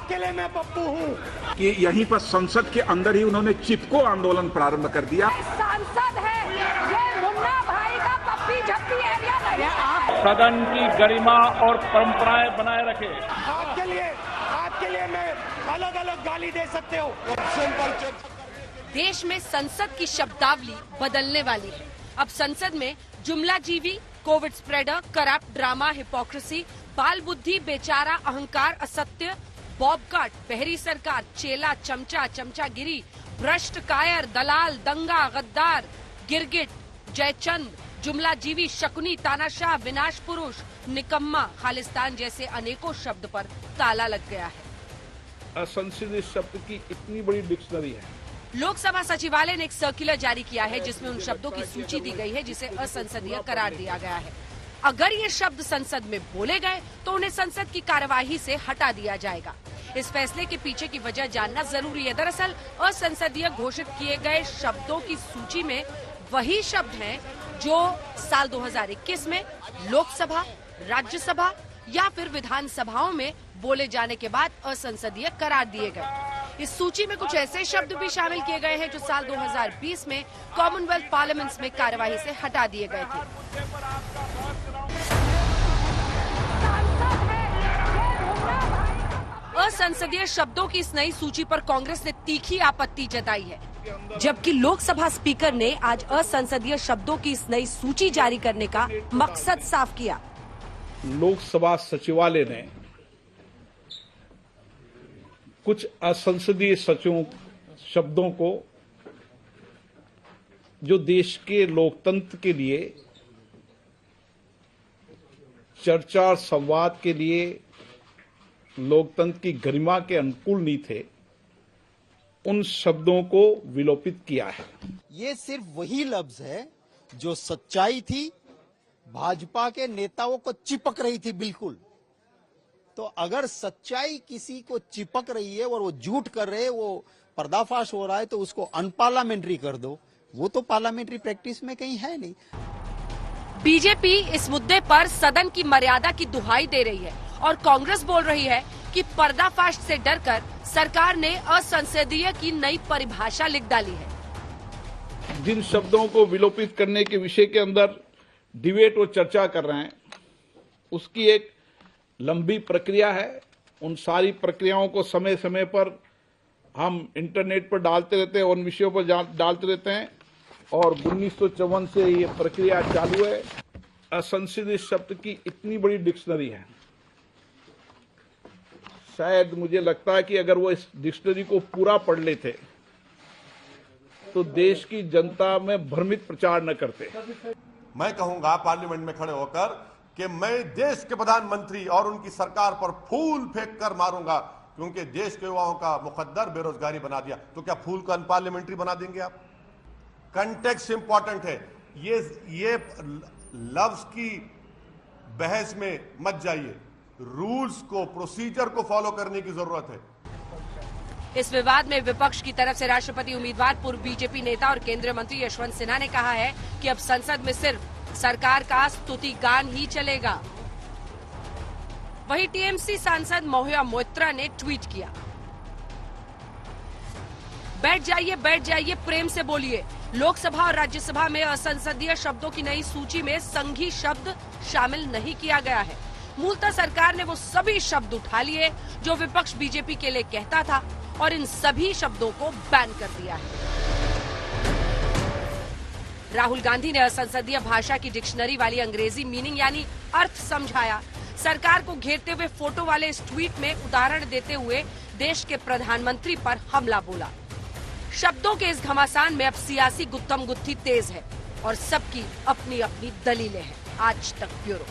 अकेले मैं पप्पू हूँ कि यहीं पर संसद के अंदर ही उन्होंने चिपको आंदोलन प्रारंभ कर दिया। सांसद है ये मुन्ना भाई का पप्पी झप्पी एरिया नहीं है। सदन की गरिमा और परंपराएं बनाए रखे। आपके लिए मैं अलग अलग गाली दे सकते हो। देश में संसद की शब्दावली बदलने वाली है। अब संसद में जुमलाजीवी, COVID spreader, corrupt, drama, hypocrisy, बाल बुद्धि, बेचारा, अहंकार, असत्य, बॉबकट, बहरी सरकार, चेला, चमचा, चमचागिरी, भ्रष्ट, कायर, दलाल, दंगा, गद्दार, गिरगिट, जयचंद, जुमलाजीवी, शकुनी, तानाशाह, विनाश पुरुष, निकम्मा, खालिस्तान जैसे अनेकों शब्द पर ताला लग गया है। असंसदीय शब्द की इतनी बड़ी डिक्शनरी है। लोकसभा सचिवालय ने एक सर्कुलर जारी किया है जिसमें उन शब्दों की सूची दी गई है जिसे असंसदीय करार दिया गया है। अगर ये शब्द संसद में बोले गए तो उन्हें संसद की कार्यवाही से हटा दिया जाएगा। इस फैसले के पीछे की वजह जानना जरूरी है। दरअसल असंसदीय घोषित किए गए शब्दों की सूची में वही शब्द हैं जो साल 2021 में लोकसभा, राज्यसभा या फिर विधानसभाओं में बोले जाने के बाद असंसदीय करार दिए गए। इस सूची में कुछ ऐसे शब्द भी शामिल किए गए हैं जो साल 2020 में कॉमनवेल्थ पार्लियामेंट्स में कार्यवाही से हटा दिए गए थे। असंसदीय शब्दों की इस नई सूची पर कांग्रेस ने तीखी आपत्ति जताई है, जबकि लोकसभा स्पीकर ने आज असंसदीय शब्दों की इस नई सूची जारी करने का मकसद साफ किया। लोकसभा सचिवालय ने कुछ असंसदीय शब्दों को जो देश के लोकतंत्र के लिए, चर्चा और संवाद के लिए, लोकतंत्र की गरिमा के अनुकूल नहीं थे, उन शब्दों को विलोपित किया है। ये सिर्फ वही लफ्ज है जो सच्चाई थी, भाजपा के नेताओं को चिपक रही थी बिल्कुल। तो अगर सच्चाई किसी को चिपक रही है और वो झूठ कर रहे हैं, वो पर्दाफाश हो रहा है, तो उसको अनपार्लियामेंट्री कर दो। वो तो पार्लियामेंट्री प्रैक्टिस में कहीं है नहीं। बीजेपी इस मुद्दे पर सदन की मर्यादा की दुहाई दे रही है और कांग्रेस बोल रही है कि पर्दाफाश से डरकर सरकार ने असंसदीय की नई परिभाषा लिख डाली है। जिन शब्दों को विलोपित करने के विषय के अंदर डिबेट और चर्चा कर रहे हैं, उसकी एक लंबी प्रक्रिया है। उन सारी प्रक्रियाओं को समय समय पर हम इंटरनेट पर डालते रहते हैं, उन विषयों पर डालते रहते हैं और 1954 से ये प्रक्रिया चालू है। असंसदीय शब्द की इतनी बड़ी डिक्शनरी है, शायद मुझे लगता है कि अगर वो इस डिक्शनरी को पूरा पढ़ लेते तो देश की जनता में भ्रमित प्रचार न करते। मैं कहूंगा पार्लियामेंट में खड़े होकर कि मैं देश के प्रधानमंत्री और उनकी सरकार पर फूल फेंक कर मारूंगा, क्योंकि देश के युवाओं का मुकद्दर बेरोजगारी बना दिया। तो क्या फूल को अनपार्लियामेंट्री बना देंगे आप? कंटेक्स्ट इंपॉर्टेंट है। ये लफ्ज की बहस में मत जाइए। रूल्स को, प्रोसीजर को फॉलो करने की जरूरत है। इस विवाद में विपक्ष की तरफ से राष्ट्रपति उम्मीदवार पूर्व बीजेपी नेता और केंद्रीय मंत्री यशवंत सिन्हा ने कहा है कि अब संसद में सिर्फ सरकार का स्तुति गान ही चलेगा। वहीं टीएमसी सांसद महुआ मोइत्रा ने ट्वीट किया, बैठ जाइए, प्रेम से बोलिए। लोकसभा और राज्यसभा में असंसदीय शब्दों की नई सूची में संघी शब्द शामिल नहीं किया गया है। मूलतः सरकार ने वो सभी शब्द उठा लिए जो विपक्ष बीजेपी के लिए कहता था और इन सभी शब्दों को बैन कर दिया है। राहुल गांधी ने असंसदीय भाषा की डिक्शनरी वाली अंग्रेजी मीनिंग यानी अर्थ समझाया। सरकार को घेरते हुए फोटो वाले इस ट्वीट में उदाहरण देते हुए देश के प्रधानमंत्री पर हमला बोला। शब्दों के इस घमासान में अब सियासी गुत्थम गुत्थी तेज है और सबकी अपनी अपनी दलीलें हैं। आज तक ब्यूरो।